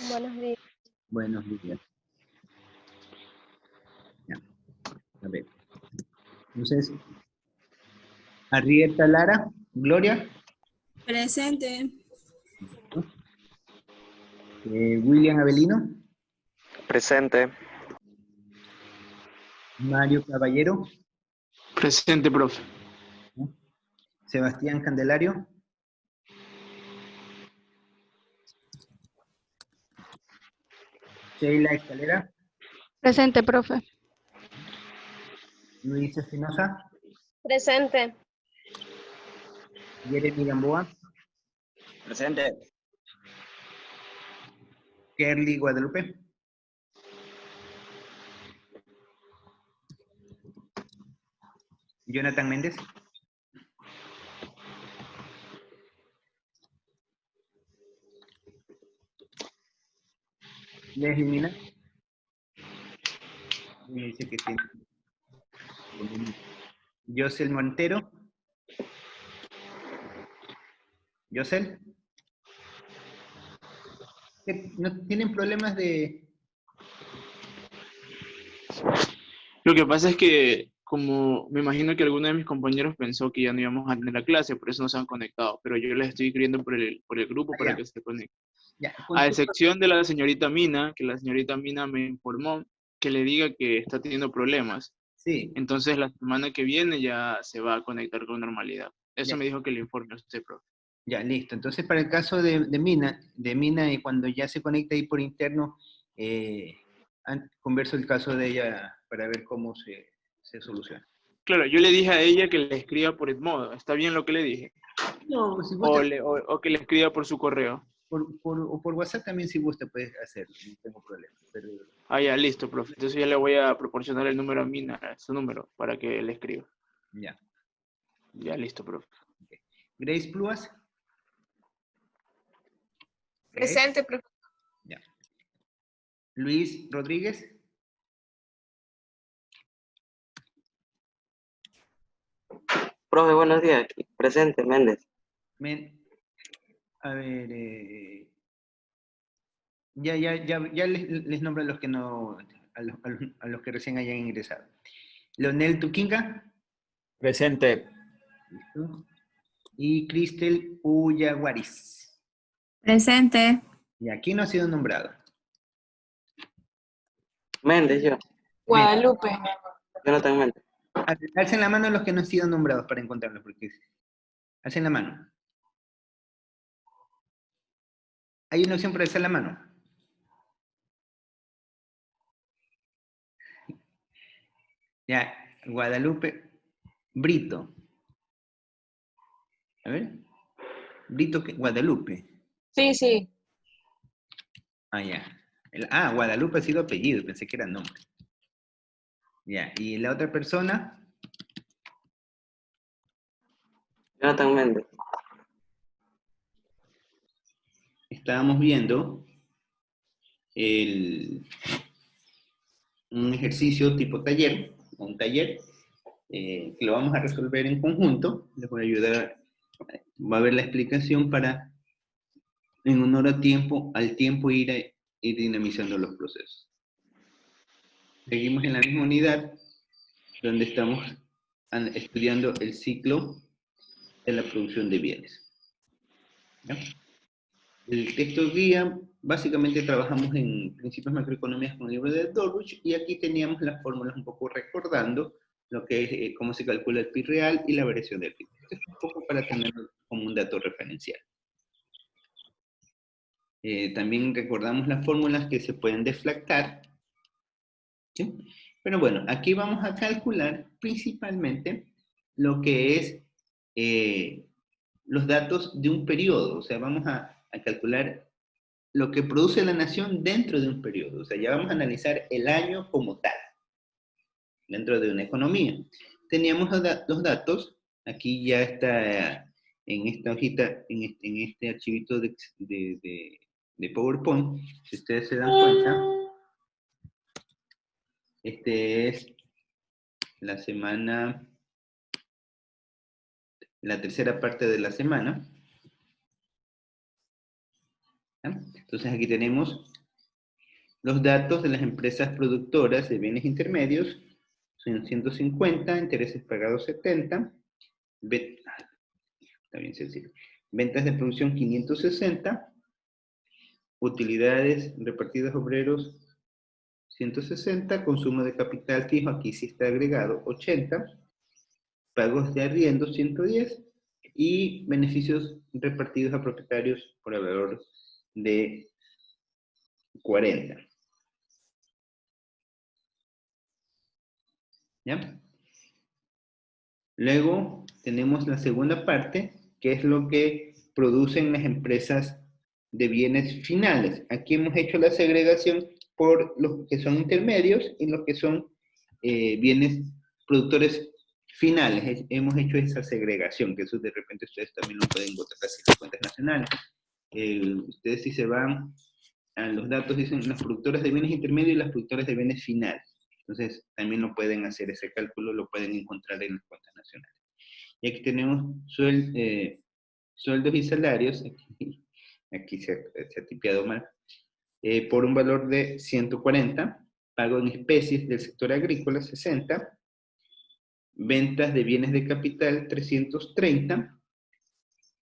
Buenos días. Buenos días. Ya, a ver. Entonces, Arrieta Lara, Gloria, Presente. William Avelino, Presente. Mario Caballero, Presente, profe. Sebastián Candelario, Sheila Escalera, Presente, profe. Luis Espinosa, Presente. Jeremy Gamboa, Presente. Kerly Guadalupe, Jonathan Méndez, Leslie Mina, me dice que tiene. Yosel Montero, Yosel, ¿no tienen problemas de...? Lo que pasa es que, como me imagino que alguno de mis compañeros pensó que ya no íbamos a tener la clase, por eso no se han conectado, pero yo les estoy escribiendo por el grupo para que se conecten. Ya, A excepción de la señorita Mina, que la señorita Mina me informó que le diga que está teniendo problemas. sí, Entonces la semana que viene ya se va a conectar con normalidad. Eso ya. me dijo que le informe a usted, profe. Ya, listo. Entonces, para el caso de Mina, y cuando ya se conecta ahí por interno, converso el caso de ella para ver cómo se soluciona. Claro, yo le dije a ella que le escriba por Edmodo. ¿Está bien lo que le dije? No, pues si gusta, O que le escriba por su correo. o por WhatsApp también si gusta puedes hacerlo, no tengo problema. Pero, Ah, ya, listo, profe. Entonces ya le voy a proporcionar el número a Mina, su número, para que le escriba. ya. Ya, listo, profe. Okay. Grace Pluas. Grace. Presente, profe. Ya. Luis Rodríguez. Profe, buenos días. Presente, Méndez. A ver, ya les nombro a los que no, a los que recién hayan ingresado. Leonel Tuquinga. Presente. ¿Listo? Y Cristel Uyaguaris. Presente. Y aquí no ha sido nombrado. Méndez, yo. Guadalupe. Jonathan Méndez. Alcen la mano los que no han sido nombrados para encontrarlos, porque alcen la mano. Hay una opción para alzar la mano. Ya, Guadalupe. Brito. A ver. Brito, Guadalupe. Sí, sí. Ah, ya. Guadalupe ha sido apellido, pensé que era nombre. Ya, y la otra persona, Jonathan Méndez. estábamos viendo un ejercicio tipo taller, un taller, que lo vamos a resolver en conjunto. Les voy a ayudar, va a haber la explicación para, en honor al tiempo ir dinamizando los procesos. Seguimos en la misma unidad, donde estamos estudiando el ciclo de la producción de bienes. ¿Ya? El texto guía, básicamente trabajamos en principios macroeconómicos con el libro de Dorwich, y aquí teníamos las fórmulas un poco recordando lo que es cómo se calcula el PIB real y la variación del PIB. Esto es un poco para tenerlo como un dato referencial. También recordamos las fórmulas que se pueden deflactar, ¿sí? Pero bueno, aquí vamos a calcular principalmente lo que es los datos de un periodo. O sea, vamos a calcular lo que produce la nación dentro de un periodo. O sea, ya vamos a analizar el año como tal, dentro de una economía. Teníamos los datos, aquí ya está en esta hojita, en este archivito de PowerPoint, si ustedes se dan cuenta, este es la semana, la tercera parte de la semana. ¿Ya? Entonces aquí tenemos los datos de las empresas productoras de bienes intermedios. Son 150, intereses pagados 70. Está bien sencillo. Ventas de producción 560. Utilidades repartidas obreros 160. Consumo de capital fijo, aquí sí está agregado, 80. Pagos de arriendo 110. Y beneficios repartidos a propietarios por el valor de 40. ¿Ya? Luego tenemos la segunda parte, que es lo que producen las empresas de bienes finales. Aquí hemos hecho la segregación por los que son intermedios y los que son bienes productores finales. Hemos hecho esa segregación, que eso de repente ustedes también lo pueden encontrar así en las cuentas nacionales. Ustedes si se van a los datos, dicen las productoras de bienes intermedios y las productoras de bienes finales. Entonces, también lo pueden hacer ese cálculo, lo pueden encontrar en las cuentas nacionales. Y aquí tenemos sueldos y salarios, aquí se ha tipeado mal, por un valor de 140, pago en especies del sector agrícola 60, ventas de bienes de capital 330,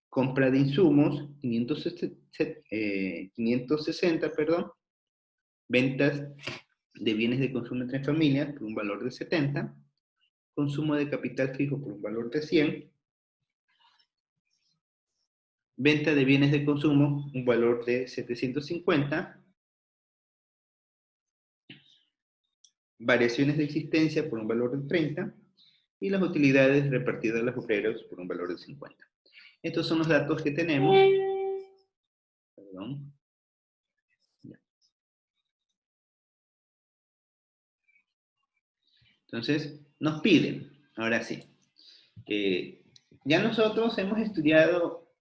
compra de insumos 560, perdón, ventas de bienes de consumo entre familias por un valor de 70, consumo de capital fijo por un valor de 100, venta de bienes de consumo, un valor de 750, variaciones de existencia por un valor de 30, y las utilidades repartidas a los obreros por un valor de 50. Estos son los datos que tenemos. Perdón. Entonces, nos piden, ahora sí, ya nosotros hemos estudiado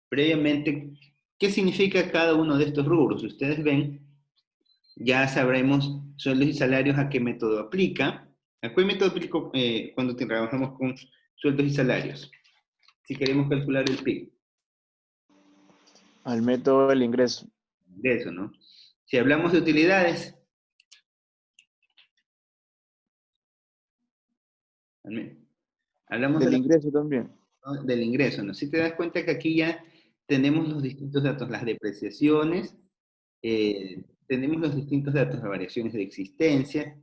previamente qué significa cada uno de estos rubros. Si ustedes ven, ya sabremos sueldos y salarios a qué método aplica. ¿A qué método aplico cuando trabajamos con sueldos y salarios? Si queremos calcular el PIB. Al método del ingreso. De eso, ¿no? Si hablamos de utilidades, hablamos Del de ingreso también. del ingreso, ¿no? Si te das cuenta que aquí ya tenemos los distintos datos, las depreciaciones, tenemos los distintos datos, las variaciones de existencia.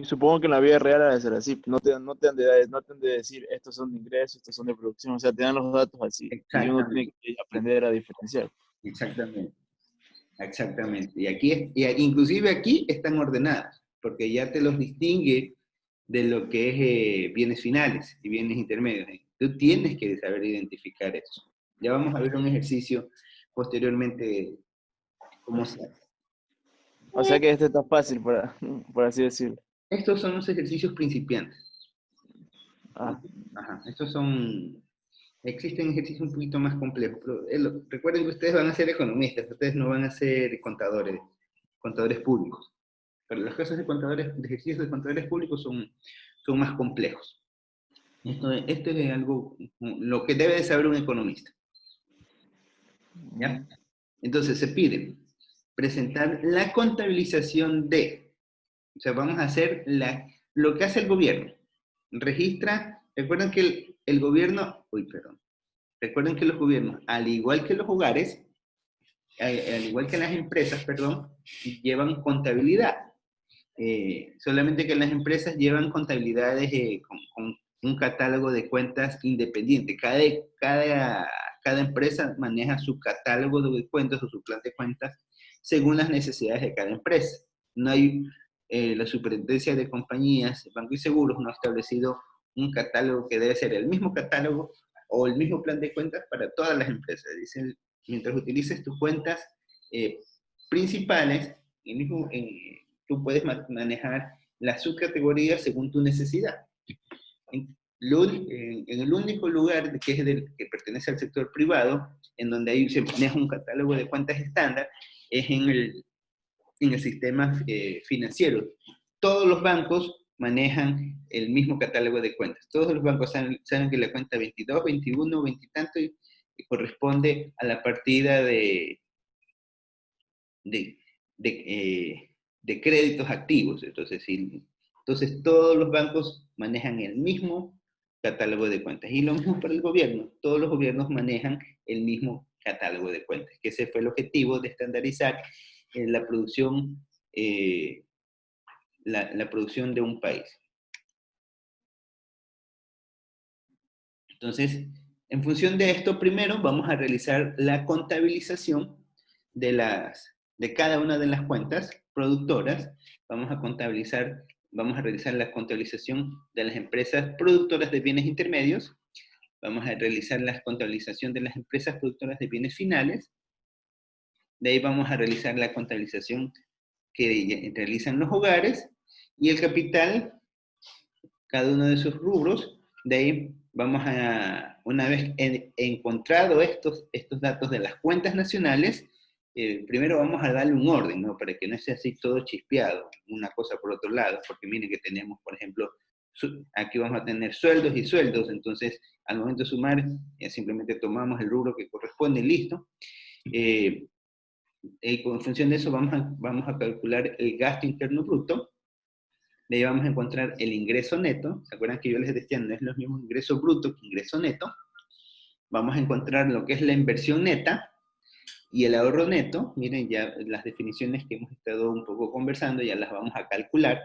Supongo que en la vida real ha de ser así. No te han de decir estos son de ingresos, estos son de producción. O sea, te dan los datos así. Y uno tiene que aprender a diferenciar. Exactamente. Exactamente. Y aquí, inclusive aquí están ordenadas, porque ya te los distingue de lo que es bienes finales y bienes intermedios. Tú tienes que saber identificar eso. Ya vamos a ver un ejercicio posteriormente cómo se hace. O sea que este está fácil, por así decirlo. Estos son los ejercicios principiantes. Ah. Ajá. Existen ejercicios un poquito más complejos, pero recuerden que ustedes van a ser economistas, ustedes no van a ser contadores públicos. Pero los casos de ejercicios de contadores públicos son más complejos. Esto es algo, lo que debe de saber un economista. ¿Ya? Entonces se pide presentar la contabilización de, o sea, vamos a hacer lo que hace el gobierno. Registra, recuerden que el gobierno, recuerden que los gobiernos, al igual que los hogares, al igual que las empresas, llevan contabilidad. Solamente que las empresas llevan contabilidades con un catálogo de cuentas independiente. Cada empresa maneja su catálogo de cuentas o su plan de cuentas según las necesidades de cada empresa. No hay, la Superintendencia de Compañías, Banco y Seguros no ha establecido un catálogo que debe ser el mismo catálogo o el mismo plan de cuentas para todas las empresas. Dicen, mientras utilices tus cuentas principales, tú puedes manejar las subcategorías según tu necesidad. En el único lugar que pertenece al sector privado, en donde ahí se maneja un catálogo de cuentas estándar, es en el sistema financiero. Todos los bancos manejan el mismo catálogo de cuentas. Todos los bancos saben que la cuenta 22, 21, 20 y tanto corresponde a la partida de de, de créditos activos. Entonces, todos los bancos manejan el mismo catálogo de cuentas. Y lo mismo para el gobierno. Todos los gobiernos manejan el mismo catálogo de cuentas, que ese fue el objetivo de estandarizar la producción, la producción de un país. Entonces, en función de esto, primero vamos a realizar la contabilización de cada una de las cuentas productoras. Vamos a realizar la contabilización de las empresas productoras de bienes intermedios. Vamos a realizar la contabilización de las empresas productoras de bienes finales. De ahí vamos a realizar la contabilización que realizan los hogares y el capital, cada uno de sus rubros. De ahí vamos a, una vez encontrado estos datos de las cuentas nacionales, primero vamos a darle un orden, ¿no? Para que no sea así todo chispeado, una cosa por otro lado, porque miren que tenemos, por ejemplo, aquí vamos a tener sueldos y sueldos, entonces al momento de sumar, simplemente tomamos el rubro que corresponde y listo. Y en función de eso vamos a calcular el gasto interno bruto. De ahí vamos a encontrar el ingreso neto. ¿Se acuerdan que yo les decía, no es lo mismo ingreso bruto que ingreso neto? Vamos a encontrar lo que es la inversión neta y el ahorro neto. Miren, ya las definiciones que hemos estado un poco conversando, ya las vamos a calcular.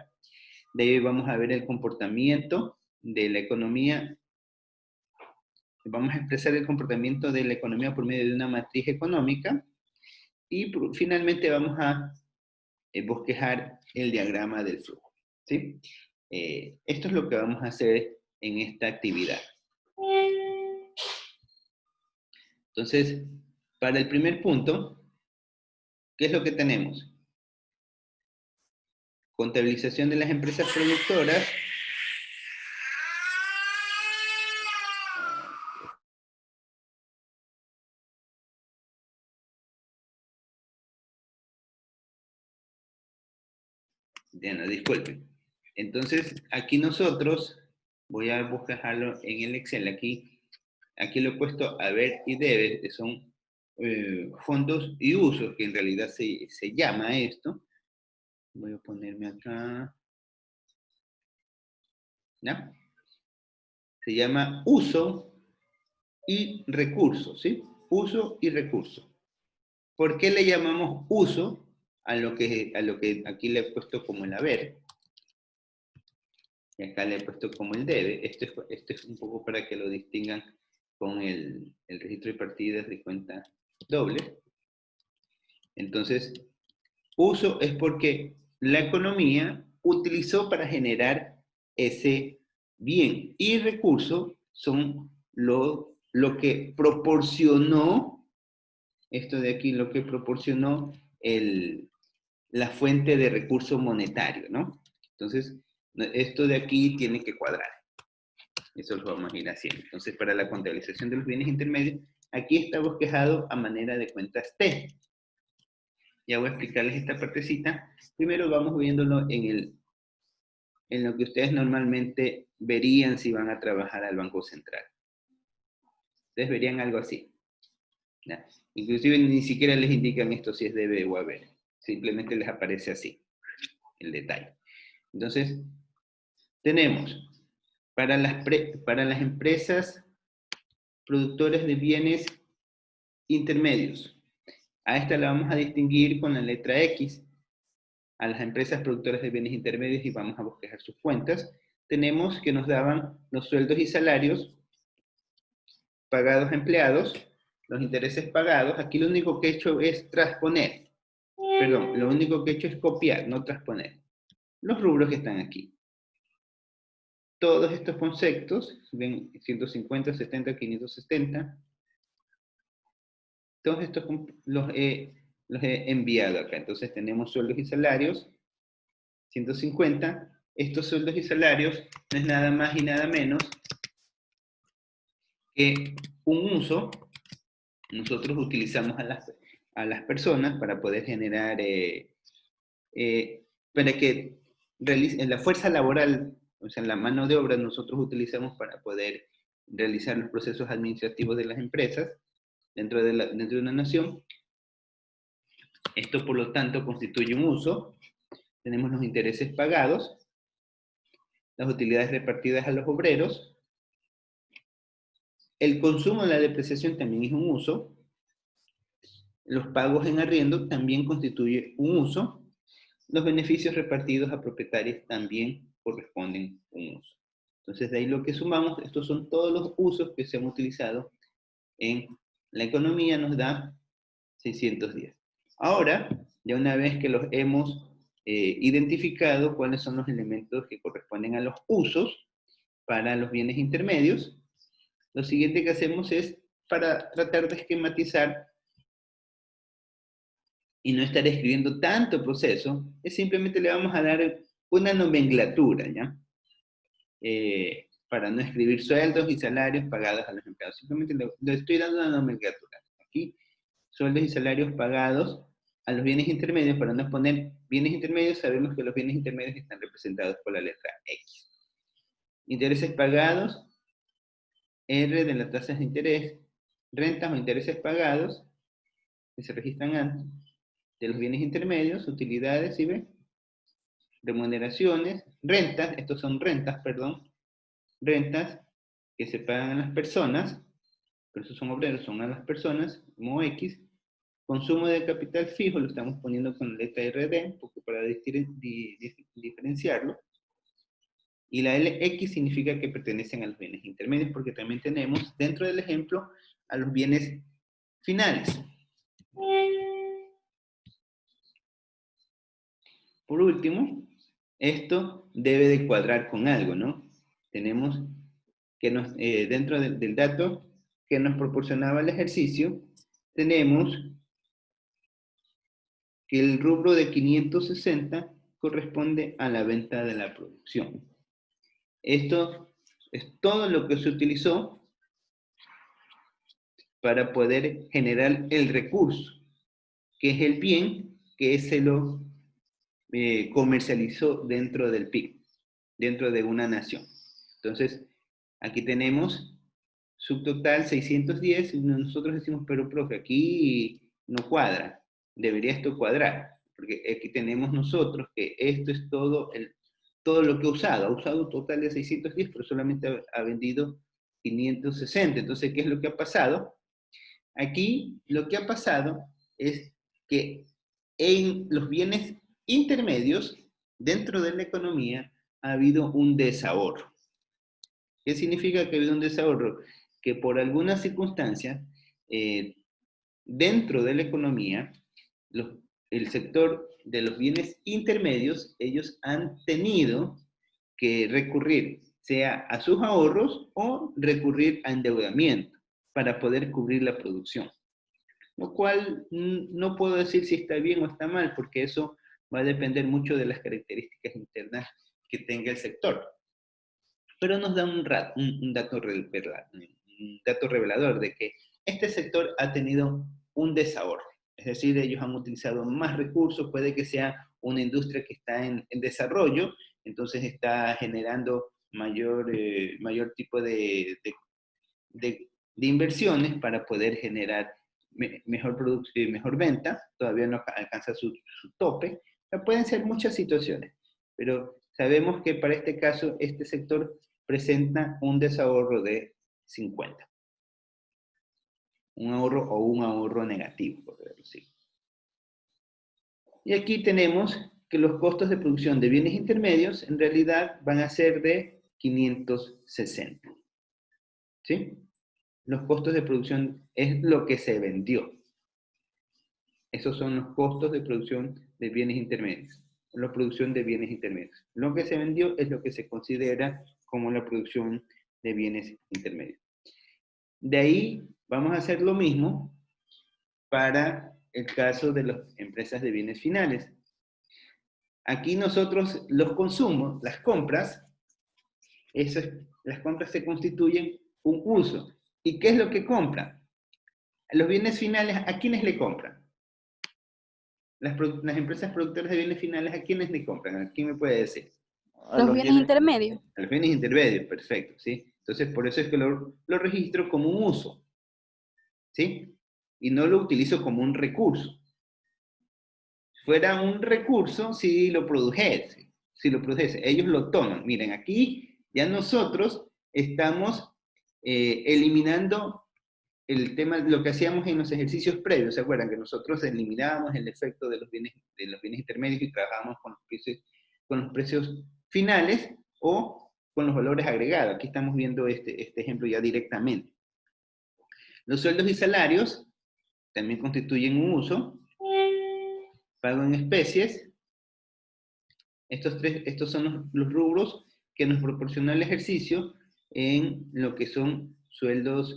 De ahí vamos a ver el comportamiento de la economía. Vamos a expresar el comportamiento de la economía por medio de una matriz económica. Y finalmente vamos a bosquejar el diagrama del flujo. ¿Sí? Esto es lo que vamos a hacer en esta actividad. Entonces, para el primer punto, ¿qué es lo que tenemos? Contabilización de las empresas productoras. Ya no, disculpen. Entonces, aquí nosotros, voy a buscarlo en el Excel, aquí lo he puesto haber y debe, que son fondos y usos, que en realidad se llama esto. Voy a ponerme acá. ¿Ya? Se llama uso y recurso, ¿sí? Uso y recurso. ¿Por qué le llamamos uso a lo que aquí le he puesto como el haber? Y acá le he puesto como el debe. Esto es un poco para que lo distingan con el registro de partidas de cuenta doble. Entonces, uso es porque la economía utilizó para generar ese bien. Y recurso son lo que proporcionó, esto de aquí, lo que proporcionó la fuente de recurso monetario, ¿no? Entonces, esto de aquí tiene que cuadrar. Eso lo vamos a ir haciendo. Entonces, para la contabilización de los bienes intermedios, aquí está bosquejado a manera de cuentas T. Ya voy a explicarles esta partecita. Primero vamos viéndolo en lo que ustedes normalmente verían si van a trabajar al Banco Central. Ustedes verían algo así. ¿Ya? Inclusive ni siquiera les indican esto si es debe o haber. Simplemente les aparece así, el detalle. Entonces, tenemos para las empresas productoras de bienes intermedios. A esta la vamos a distinguir con la letra X. A las empresas productoras de bienes intermedios y vamos a bosquejar sus cuentas. Tenemos que nos daban los sueldos y salarios pagados a empleados, los intereses pagados. Aquí lo único que he hecho es transponer. Perdón, lo único que he hecho es copiar, no transponer. Los rubros que están aquí. Todos estos conceptos, ven 150, 70, 570, todos estos los he enviado acá. Entonces tenemos sueldos y salarios, 150. Estos sueldos y salarios no es nada más y nada menos que un uso. Nosotros utilizamos a las personas para poder generar, para que realicen la fuerza laboral, o sea, la mano de obra nosotros utilizamos para poder realizar los procesos administrativos de las empresas dentro de una nación. Esto, por lo tanto, constituye un uso. Tenemos los intereses pagados, las utilidades repartidas a los obreros. El consumo de la depreciación también es un uso. Los pagos en arriendo también constituye un uso. Los beneficios repartidos a propietarios también corresponden a un uso. Entonces, de ahí lo que sumamos, estos son todos los usos que se han utilizado en la economía, nos da 610. Ahora, ya una vez que los hemos identificado, cuáles son los elementos que corresponden a los usos para los bienes intermedios, lo siguiente que hacemos es, para tratar de esquematizar y no estar escribiendo tanto proceso, es simplemente le vamos a dar una nomenclatura, ¿ya? Para no escribir sueldos y salarios pagados a los empleados. Simplemente le estoy dando una nomenclatura. Aquí, sueldos y salarios pagados a los bienes intermedios. Para no poner bienes intermedios, sabemos que los bienes intermedios están representados por la letra X. Intereses pagados, R de las tasas de interés, rentas o intereses pagados, que se registran antes, de los bienes intermedios, utilidades, ¿sí ven? Remuneraciones, rentas, estos son rentas, perdón, rentas que se pagan a las personas, pero esos son obreros, son a las personas, como X. Consumo de capital fijo, lo estamos poniendo con la letra RD, un poco para diferenciarlo. Y la LX significa que pertenecen a los bienes intermedios, porque también tenemos, dentro del ejemplo, a los bienes finales. Por último, esto debe de cuadrar con algo, ¿no? Tenemos que dentro del dato que nos proporcionaba el ejercicio, tenemos que el rubro de 560 corresponde a la venta de la producción. Esto es todo lo que se utilizó para poder generar el recurso, que es el bien que se lo comercializó dentro del PIB, dentro de una nación. Entonces, aquí tenemos subtotal 610, y nosotros decimos, pero profe, aquí no cuadra, debería esto cuadrar, porque aquí tenemos nosotros que esto es todo lo que ha usado total de 610, pero solamente ha vendido 560. Entonces, ¿qué es lo que ha pasado? Aquí lo que ha pasado es que en los bienes intermedios, dentro de la economía, ha habido un desahorro. ¿Qué significa que ha habido un desahorro? Que por alguna circunstancia, dentro de la economía, el sector de los bienes intermedios, ellos han tenido que recurrir, sea a sus ahorros o recurrir a endeudamiento para poder cubrir la producción. Lo cual no puedo decir si está bien o está mal, porque eso va a depender mucho de las características internas que tenga el sector. Pero nos da un dato revelador de que este sector ha tenido un desahorro. Es decir, ellos han utilizado más recursos, puede que sea una industria que está en desarrollo, entonces está generando mayor tipo de inversiones para poder generar mejor producto y mejor venta. Todavía no alcanza su tope. O sea, pueden ser muchas situaciones, pero sabemos que para este caso, este sector presenta un desahorro de 50. Un ahorro negativo, por decirlo así. Y aquí tenemos que los costos de producción de bienes intermedios en realidad van a ser de 560. ¿Sí? Los costos de producción es lo que se vendió. Esos son los costos de producción de bienes intermedios. La producción de bienes intermedios. Lo que se vendió es lo que se considera como la producción de bienes intermedios. De ahí vamos a hacer lo mismo para el caso de las empresas de bienes finales. Aquí nosotros los consumos, las compras se constituyen un uso. ¿Y qué es lo que compran? Los bienes finales, ¿a quiénes le compran? Las empresas productoras de bienes finales, ¿a quiénes le compran? ¿A quién me puede decir? Los bienes intermedios. A los bienes intermedios, perfecto, ¿sí? Entonces, por eso es que lo registro como un uso, ¿sí? Y no lo utilizo como un recurso. fuera un recurso si lo produjese. Si lo produjese. Ellos lo toman. Miren, aquí ya nosotros estamos eliminando el tema, lo que hacíamos en los ejercicios previos. ¿Se acuerdan? Que nosotros eliminábamos el efecto de los bienes intermedios y trabajábamos con los precios finales o con los valores agregados. Aquí estamos viendo este ejemplo ya directamente. Los sueldos y salarios también constituyen un uso. Pago en especies. Estos son los rubros que nos proporciona el ejercicio en lo que son sueldos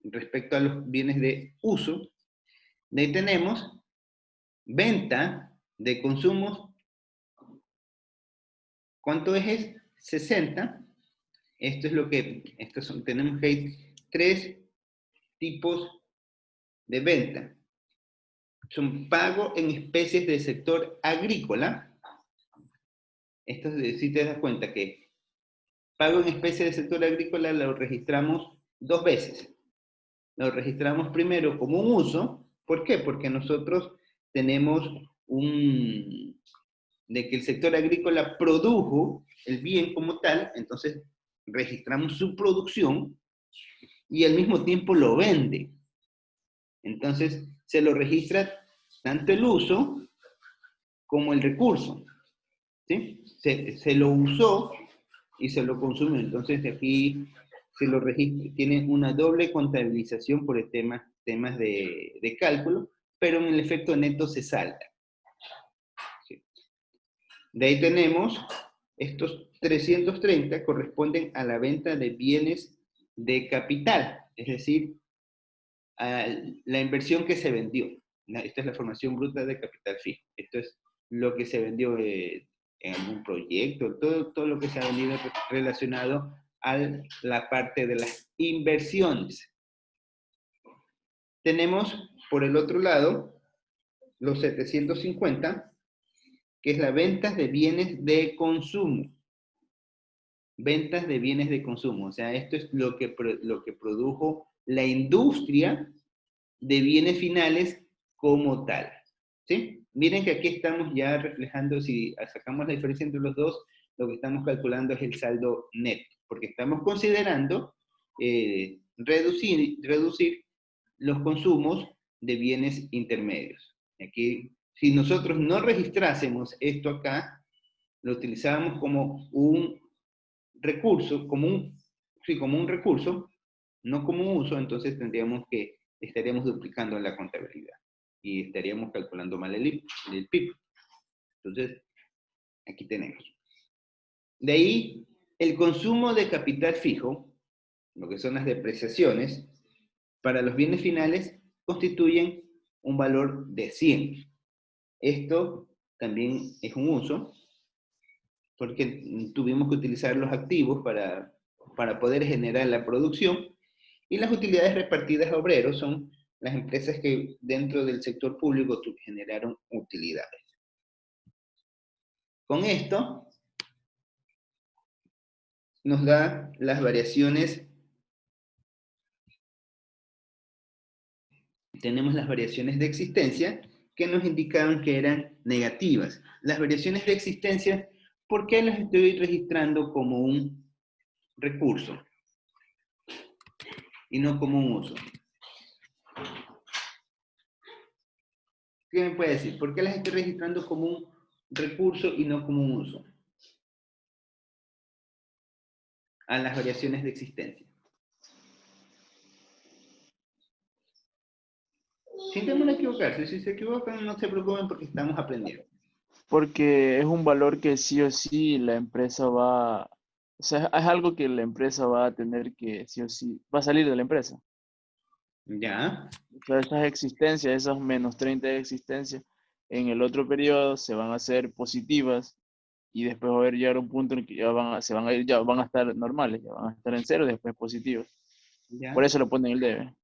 respecto a los bienes de uso. De ahí tenemos venta de consumos. ¿Cuánto es? 60. Esto es lo que, tenemos que hay 3 tipos de venta. Son pago en especies del sector agrícola. Esto si te das cuenta que pago en especies del sector agrícola lo registramos 2 veces. Lo registramos primero como un uso. ¿Por qué? Porque nosotros tenemos de que el sector agrícola produjo el bien como tal, entonces registramos su producción y al mismo tiempo lo vende. Entonces se lo registra tanto el uso como el recurso. ¿Sí? Se lo usó y se lo consumió. Entonces aquí se lo registra, tiene una doble contabilización por el temas de cálculo, pero en el efecto neto se salta. ¿Sí? De ahí tenemos estos 330 corresponden a la venta de bienes de capital, es decir, a la inversión que se vendió. Esta es la formación bruta de capital fijo. Esto es lo que se vendió en algún proyecto, todo lo que se ha vendido relacionado a la parte de las inversiones. Tenemos, por el otro lado, los 750, que es la venta de bienes de consumo. Ventas de bienes de consumo. O sea, esto es lo que produjo la industria de bienes finales como tal. ¿Sí? Miren que aquí estamos ya reflejando, si sacamos la diferencia entre los dos, lo que estamos calculando es el saldo neto, porque estamos considerando reducir los consumos de bienes intermedios. Aquí, si nosotros no registrásemos esto acá, lo utilizábamos como un recurso, como un recurso, no como un uso, entonces estaríamos duplicando la contabilidad y estaríamos calculando mal el PIB. Entonces, aquí tenemos. De ahí, el consumo de capital fijo, lo que son las depreciaciones, para los bienes finales constituyen un valor de 100. Esto también es un uso, porque tuvimos que utilizar los activos para poder generar la producción, y las utilidades repartidas a obreros son las empresas que dentro del sector público generaron utilidades. Con esto nos da las variaciones. Tenemos las variaciones de existencia que nos indicaban que eran negativas. Las variaciones de existencia, ¿por qué las estoy registrando como un recurso y no como un uso? ¿Qué me puede decir? ¿Por qué las estoy registrando como un recurso y no como un uso? A las variaciones de existencia. Sin temor a equivocarse. Si se equivocan, no se preocupen porque estamos aprendiendo. Porque es un valor que sí o sí la empresa va, o sea, es algo que la empresa va a tener que sí o sí, va a salir de la empresa. Ya. O sea, esas existencias, esos menos 30 de existencia, en el otro periodo se van a hacer positivas y después va a llegar un punto en que ya van a estar normales, ya van a estar en cero y después positivos. Ya. Por eso lo ponen el debe.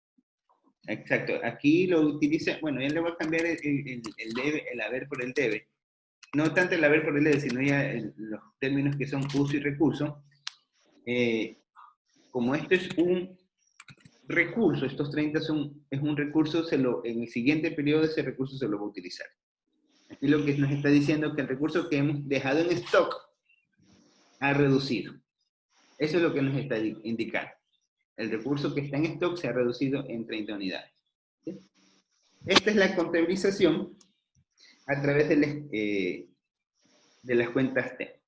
Exacto. Aquí lo utiliza, bueno, ya le voy a cambiar el haber por el debe. No tanto el haber por el debe, sino ya los términos que son uso y recurso. Como esto es un recurso, estos 30 es un recurso, en el siguiente periodo ese recurso se lo va a utilizar. Aquí lo que nos está diciendo es que el recurso que hemos dejado en stock ha reducido. Eso es lo que nos está indicando. El recurso que está en stock se ha reducido en 30 unidades. ¿Sí? Esta es la contabilización a través de las cuentas T.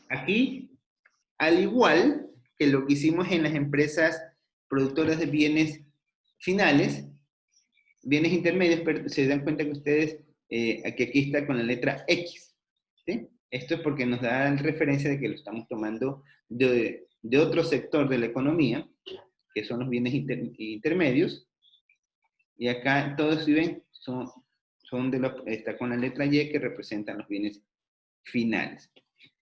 Aquí, al igual que lo que hicimos en las empresas productoras de bienes finales, bienes intermedios, pero se dan cuenta que ustedes, que aquí está con la letra X. ¿Sí? Esto es porque nos da referencia de que lo estamos tomando de otro sector de la economía, que son los bienes intermedios, y acá todos, si ven, está con la letra Y que representan los bienes finales.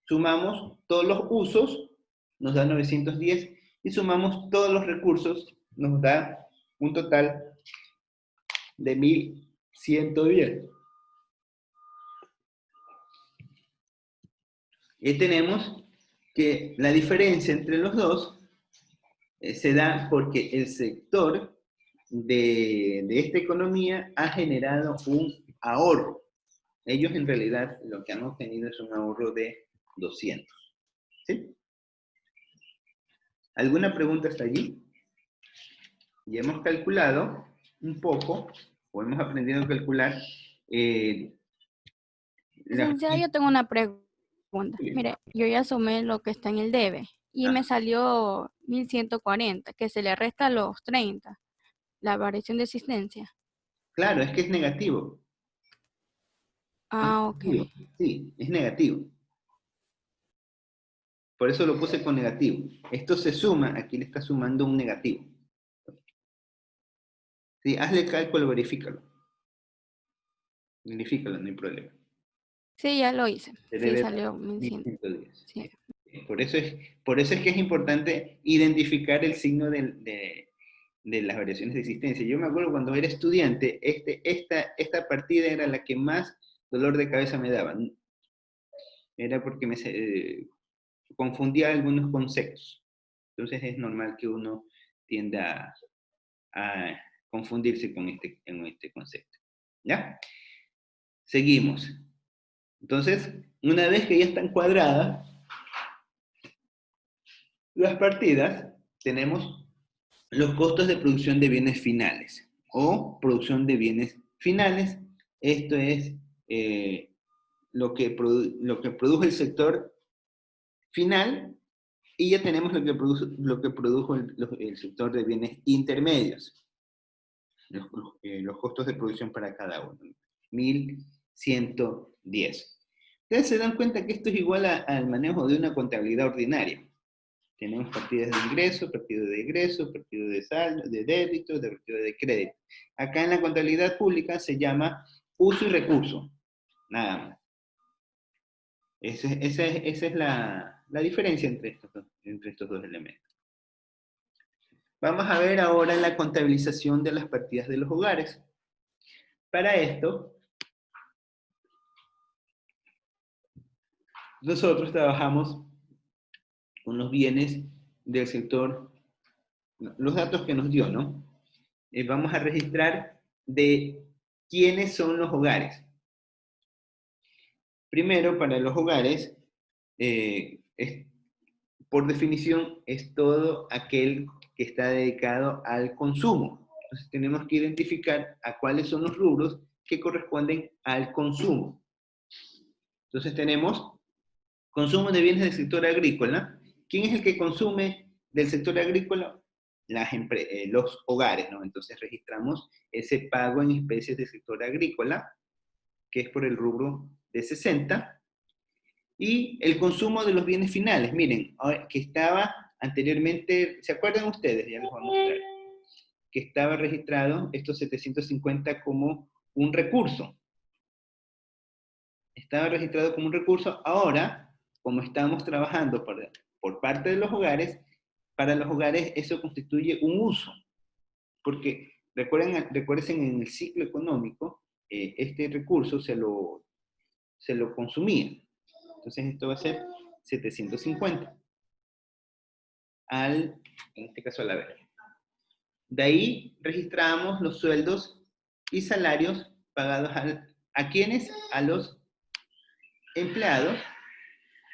Sumamos todos los usos, nos da 910, y sumamos todos los recursos, nos da un total de 1110. Y tenemos que la diferencia entre los dos se da porque el sector de esta economía ha generado un ahorro. Ellos en realidad lo que han obtenido es un ahorro de 200. ¿Sí? ¿Alguna pregunta hasta allí? Ya hemos calculado un poco, o hemos aprendido a calcular. Licenciada, yo tengo una pregunta. Mire, yo ya sumé lo que está en el debe y me salió 1140, que se le resta los 30, la variación de existencia. Claro, es que es negativo. Ah, ok. Sí, es negativo. Por eso lo puse con negativo. Esto se suma, aquí le está sumando un negativo. Sí, hazle el cálculo, verifícalo. Verifícalo, no hay problema. Sí, ya lo hice. Se Sí, debe salió dar 1110. Sí. Por eso es que es importante identificar el signo de las variaciones de existencia. Yo me acuerdo cuando era estudiante, esta partida era la que más dolor de cabeza me daba. Era porque me confundía algunos conceptos. Entonces es normal que uno tienda a confundirse con este concepto. ¿Ya? Seguimos. Entonces, una vez que ya están cuadradas las partidas, tenemos los costos de producción de bienes finales o producción de bienes finales. Esto es lo que produjo el sector final, y ya tenemos lo que produjo el sector de bienes intermedios. Los costos de producción para cada uno. 1110. Ustedes se dan cuenta que esto es igual al manejo de una contabilidad ordinaria. Tenemos partidas de ingreso, partido de egreso, partido de saldo, de débito, de partido de crédito. Acá en la contabilidad pública se llama uso y recurso. Nada más. Esa es la diferencia entre estos dos elementos. Vamos a ver ahora la contabilización de las partidas de los hogares. Para esto, nosotros trabajamos con los bienes del sector, los datos que nos dio, ¿no? Vamos a registrar de quiénes son los hogares. Primero, para los hogares, por definición, es todo aquel que está dedicado al consumo. Entonces tenemos que identificar a cuáles son los rubros que corresponden al consumo. Entonces tenemos consumo de bienes del sector agrícola. ¿Quién es el que consume del sector agrícola? Los hogares, ¿no? Entonces registramos ese pago en especies del sector agrícola, que es por el rubro de 60. Y el consumo de los bienes finales, miren, que estaba anteriormente, ¿se acuerdan ustedes? Ya les voy a mostrar. Que estaba registrado estos 750 como un recurso. Estaba registrado como un recurso. Ahora, como estamos trabajando por parte de los hogares, para los hogares eso constituye un uso. Porque recuerden en el ciclo económico, este recurso se lo consumía. Entonces esto va a ser 750. En este caso a la vez. De ahí registramos los sueldos y salarios pagados ¿a quiénes? A los empleados.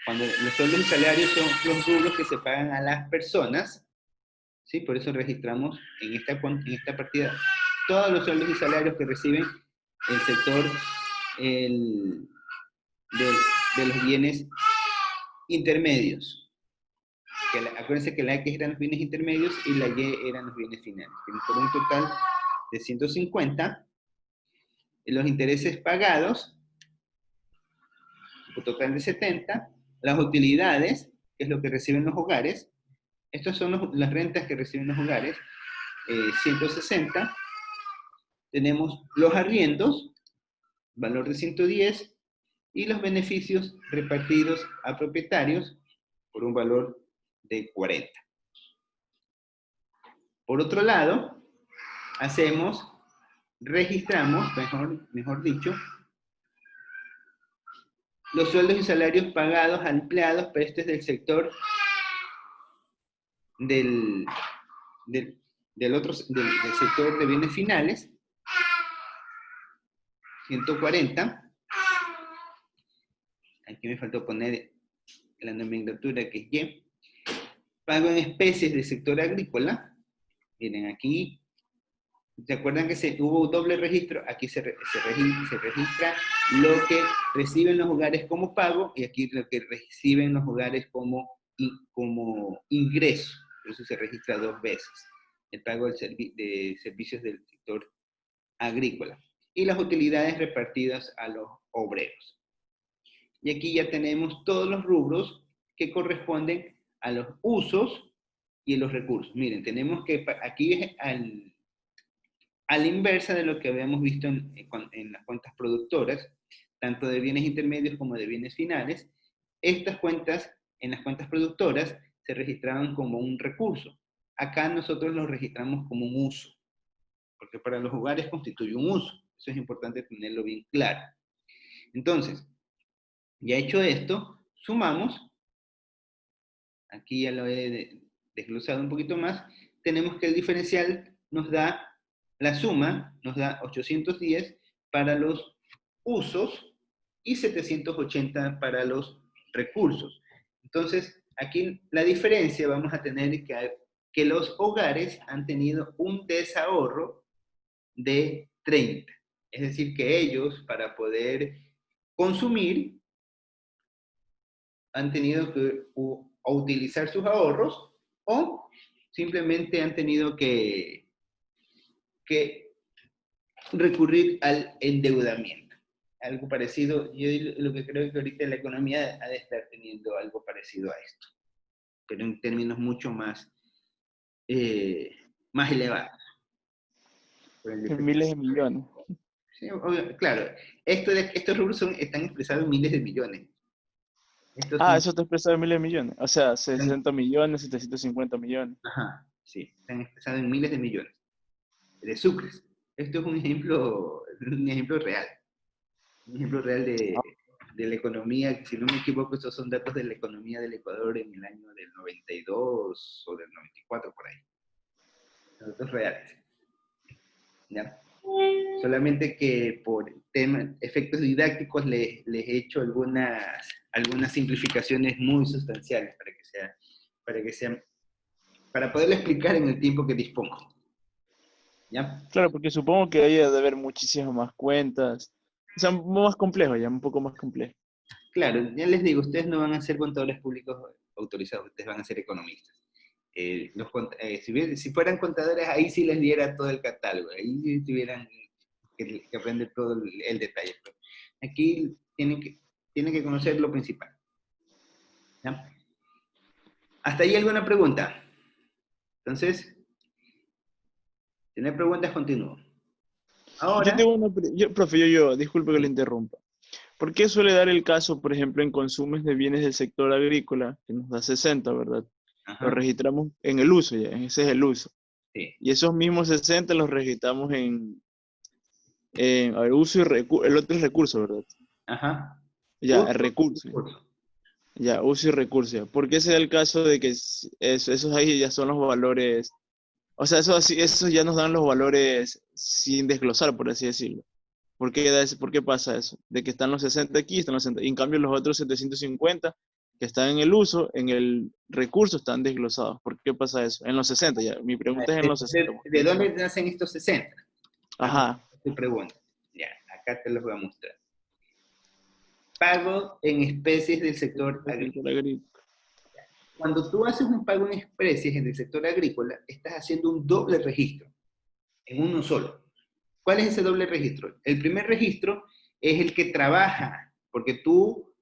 Cuando los sueldos y salarios son los rubros que se pagan a las personas, ¿sí? Por eso registramos en esta partida todos los sueldos y salarios que reciben el sector de los bienes intermedios. Acuérdense que la X eran los bienes intermedios y la Y eran los bienes finales. Por un total de 150, los intereses pagados, un total de 70, las utilidades, que es lo que reciben los hogares, estas son las rentas que reciben los hogares, 160, tenemos los arriendos, valor de 110, y los beneficios repartidos a propietarios por un valor de 40. Por otro lado, registramos, mejor dicho, los sueldos y salarios pagados a empleados, pero este es del sector del sector de bienes finales, 140. Aquí me faltó poner la nomenclatura que es Y. Pago en especies del sector agrícola. Miren, aquí, ¿se acuerdan que hubo doble registro? Aquí se registra lo que reciben los hogares como pago y aquí lo que reciben los hogares como ingreso. Por eso se registra 2 veces. El pago de servicios del sector agrícola. Y las utilidades repartidas a los obreros. Y aquí ya tenemos todos los rubros que corresponden a los usos y los recursos. Miren, tenemos que aquí es a la inversa de lo que habíamos visto en las cuentas productoras, tanto de bienes intermedios como de bienes finales. Estas cuentas, en las cuentas productoras, se registraban como un recurso. Acá nosotros los registramos como un uso, porque para los hogares constituye un uso. Eso es importante tenerlo bien claro. Entonces, ya hecho esto, sumamos. Aquí ya lo he desglosado un poquito más. Tenemos que el diferencial nos da, la suma nos da 810 para los usos y 780 para los recursos. Entonces, aquí la diferencia vamos a tener que los hogares han tenido un desahorro de 30. Es decir, que ellos, para poder consumir, han tenido que utilizar sus ahorros o simplemente han tenido que recurrir al endeudamiento. Algo parecido, yo lo que creo que ahorita la economía ha de estar teniendo algo parecido a esto, pero en términos mucho más elevados. En miles de millones. Sí, claro, estos rubros están expresados en miles de millones. Eso está expresado en miles de millones. O sea, 60 millones, 750 millones. Ajá, sí, están expresados en miles de millones de sucres. Esto es un ejemplo real. Un ejemplo real de la economía, si no me equivoco, estos son datos de la economía del Ecuador en el año del 92 o del 94, por ahí. Datos reales. ¿Ya? Solamente que por efectos didácticos les he hecho algunas simplificaciones muy sustanciales para poderlo explicar en el tiempo que dispongo. ¿Ya? Claro, porque supongo que hay de haber muchísimas más cuentas. O sea, más complejo ya, un poco más complejo. Claro, ya les digo, ustedes no van a ser contadores públicos autorizados, ustedes van a ser economistas. Si fueran contadores, ahí sí les diera todo el catálogo, ahí sí tuvieran que aprender todo el detalle. Pero aquí tienen que conocer lo principal. ¿Ya? ¿Hasta ahí alguna pregunta? Entonces, si no hay preguntas, continúo. Ahora, Yo tengo profe, disculpe que le interrumpa. ¿Por qué suele dar el caso, por ejemplo, en consumos de bienes del sector agrícola, que nos da 60, ¿verdad? ajá, Los registramos en el uso ya, ese es el uso. sí, Y esos mismos 60 los registramos a ver, uso y el otro es recurso, ¿verdad? ajá. Ya, Uso el recurso. y recurso. Ya, uso y recurso. Ya. ¿Por qué se da el caso de que esos ahí ya son los valores? O sea, eso ya nos dan los valores sin desglosar, por así decirlo. ¿Por qué pasa eso? De que están los 60 aquí, están los 60, y en cambio los otros 750 que están en el uso, en el recurso, están desglosados. ¿Por qué pasa eso? En los 60 ya. Mi pregunta es en los 60. ¿De dónde nacen estos 60? Ajá. Tu pregunta. Ya, acá te los voy a mostrar. Pago en especies del sector agrícola. Cuando tú haces un pago en especies en el sector agrícola, estás haciendo un doble registro, en uno solo. ¿Cuál es ese doble registro? El primer registro es el que trabaja, porque tú,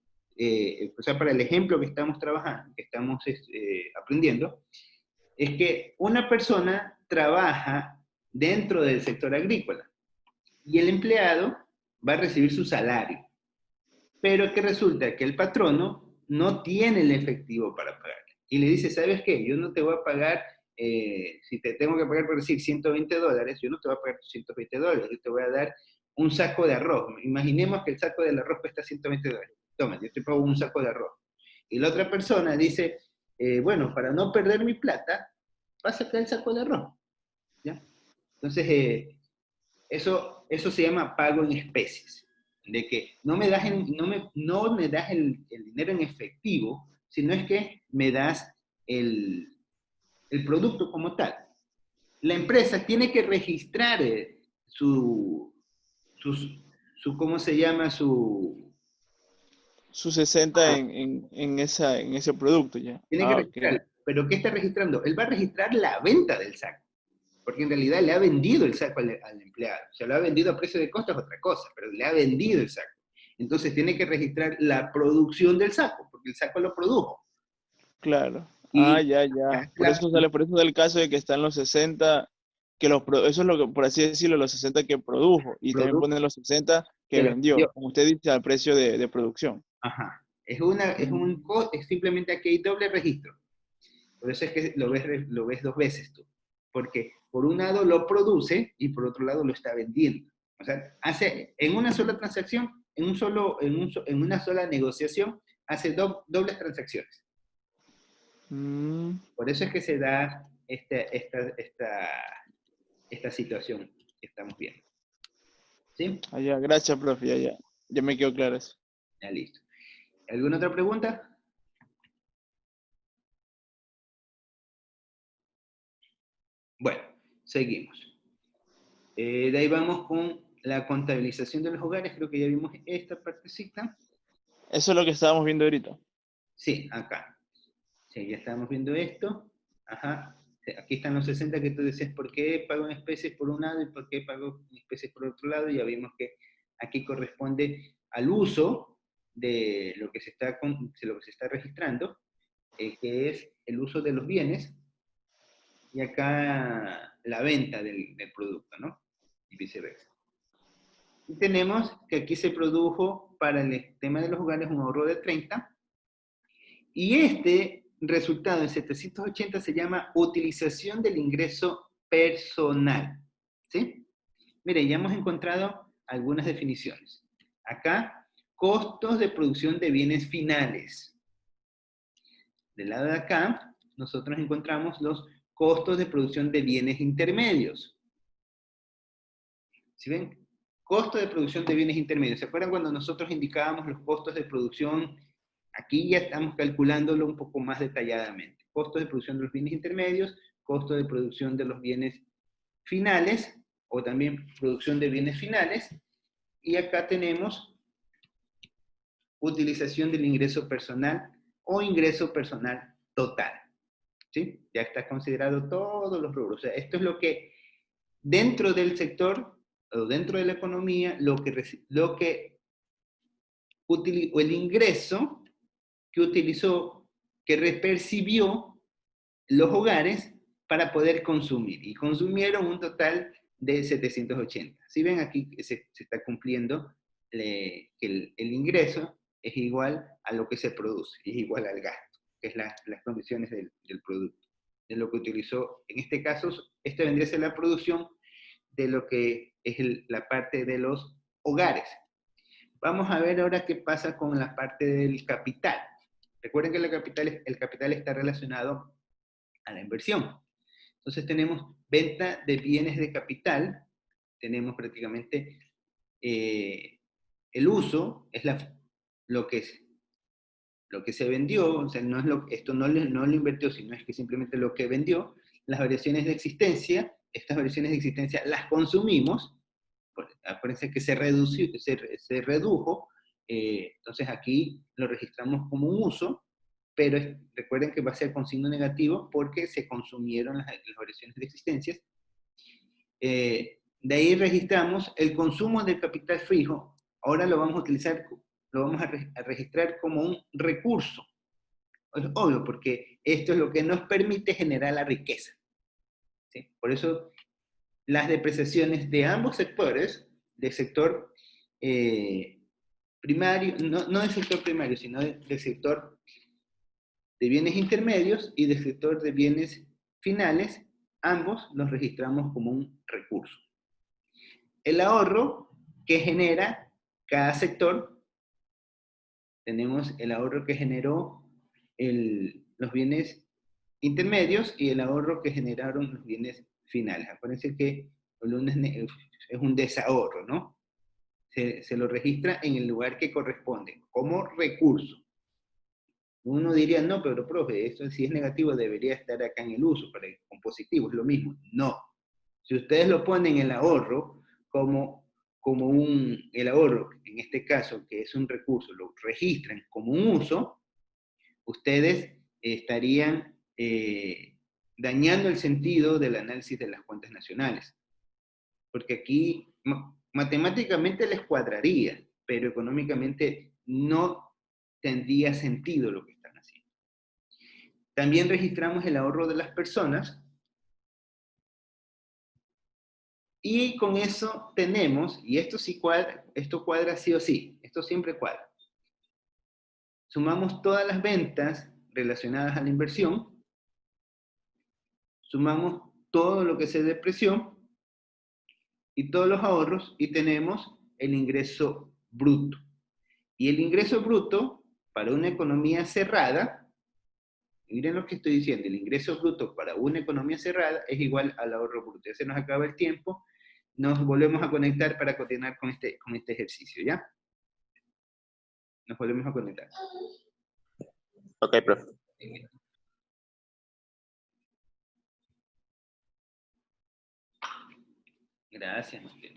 o sea, para el ejemplo que estamos trabajando, que estamos aprendiendo, es que una persona trabaja dentro del sector agrícola y el empleado va a recibir su salario. Pero que resulta que el patrono no tiene el efectivo para pagar. Y le dice, ¿sabes qué? Yo no te voy a pagar, si te tengo que pagar por decir $120, yo no te voy a pagar tus $120, yo te voy a dar un saco de arroz. Imaginemos que el saco del arroz cuesta $120. Toma, yo te pago un saco de arroz. Y la otra persona dice, bueno, para no perder mi plata, vas a sacar el saco de arroz. ¿Ya? Entonces, eso se llama pago en especies. De que no me das el dinero en efectivo, sino es que me das el producto como tal. La empresa tiene que registrar ¿cómo se llama? Su 60 en ese producto ya. Tiene que Ok. registrarlo. ¿Pero qué está registrando? Él va a registrar la venta del saco. Porque en realidad le ha vendido el saco al empleado. Se lo ha vendido a precio de costo es otra cosa, pero le ha vendido el saco. Entonces tiene que registrar la producción del saco, porque el saco lo produjo. Claro. Y Ya. Por eso es el caso de que están los 60, eso es lo que, por así decirlo, los 60 que produjo, y también ponen los 60 que vendió, como usted dice, al precio de producción. Ajá. Es simplemente aquí hay doble registro. Por eso es que lo ves dos veces tú. Porque por un lado lo produce y por otro lado lo está vendiendo. O sea, hace en una sola transacción, en una sola negociación, hace dobles transacciones. Por eso es que se da esta situación que estamos viendo. ¿Sí? Ya, gracias, profe, ya me quedó claro eso. Ya, listo. ¿Alguna otra pregunta? Bueno, seguimos. De ahí vamos con la contabilización de los hogares. Creo que ya vimos esta partecita. Eso es lo que estábamos viendo ahorita. Sí, acá. Sí, ya estábamos viendo esto. Ajá. Aquí están los 60 que tú decías, ¿por qué pago en especies por un lado y por qué pago en especies por otro lado? Ya vimos que aquí corresponde al uso de lo que se está registrando, que es el uso de los bienes, y acá la venta del producto, ¿no? Y viceversa. Y tenemos que aquí se produjo para el tema de los hogares un ahorro de 30, y este resultado en 780 se llama utilización del ingreso personal. ¿Sí? Miren, ya hemos encontrado algunas definiciones. Acá, costos de producción de bienes finales. Del lado de acá, nosotros encontramos los costos de producción de bienes intermedios. ¿Sí ven? Costo de producción de bienes intermedios. ¿Se acuerdan cuando nosotros indicábamos los costos de producción? Aquí ya estamos calculándolo un poco más detalladamente. Costos de producción de los bienes intermedios, costo de producción de los bienes finales, o también producción de bienes finales. Y acá tenemos utilización del ingreso personal o ingreso personal total. ¿Sí? Ya está considerado todos los rubros. O sea, esto es lo que dentro del sector o dentro de la economía, el ingreso que utilizó, que percibió los hogares para poder consumir. Y consumieron un total de 780. Si ven aquí se está cumpliendo que el ingreso es igual a lo que se produce, es igual al gasto, que es las condiciones del producto, de lo que utilizó. En este caso, esta vendría a ser la producción de lo que es la parte de los hogares. Vamos a ver ahora qué pasa con la parte del capital. Recuerden que el capital está relacionado a la inversión. Entonces tenemos venta de bienes de capital, tenemos prácticamente el uso, es lo que se vendió, o sea, esto no lo invirtió, sino es que simplemente lo que vendió. Las variaciones de existencia, estas variaciones de existencia las consumimos, acuérdense que se redujo, entonces aquí lo registramos como un uso, pero recuerden que va a ser con signo negativo porque se consumieron las variaciones de existencias. De ahí registramos el consumo del capital fijo, ahora lo vamos a utilizar, lo vamos a registrar como un recurso. Es obvio, porque esto es lo que nos permite generar la riqueza. ¿Sí? Por eso las depreciaciones de ambos sectores, del sector primario, no del sector primario, sino del sector de bienes intermedios y del sector de bienes finales, ambos los registramos como un recurso. El ahorro que genera cada sector, tenemos el ahorro que generó los bienes intermedios y el ahorro que generaron los bienes finales. Acuérdense que es un desahorro, ¿no? Se lo registra en el lugar que corresponde, como recurso. Uno diría, no, pero profe, esto si es negativo debería estar acá en el uso, con positivo es lo mismo. No. Si ustedes lo ponen en el ahorro como el ahorro, en este caso, que es un recurso, lo registran como un uso, ustedes estarían dañando el sentido del análisis de las cuentas nacionales. Porque aquí matemáticamente les cuadraría, pero económicamente no tendría sentido lo que están haciendo. También registramos el ahorro de las personas, y con eso tenemos, y esto sí cuadra, esto cuadra sí o sí, esto siempre cuadra. Sumamos todas las ventas relacionadas a la inversión, sumamos todo lo que se depreció, y todos los ahorros, y tenemos el ingreso bruto. Y el ingreso bruto, para una economía cerrada, miren lo que estoy diciendo, el ingreso bruto para una economía cerrada es igual al ahorro bruto. Ya se nos acaba el tiempo, nos volvemos a conectar para continuar con este ejercicio, ¿ya? Nos volvemos a conectar. Ok, profe. Gracias, Mateo.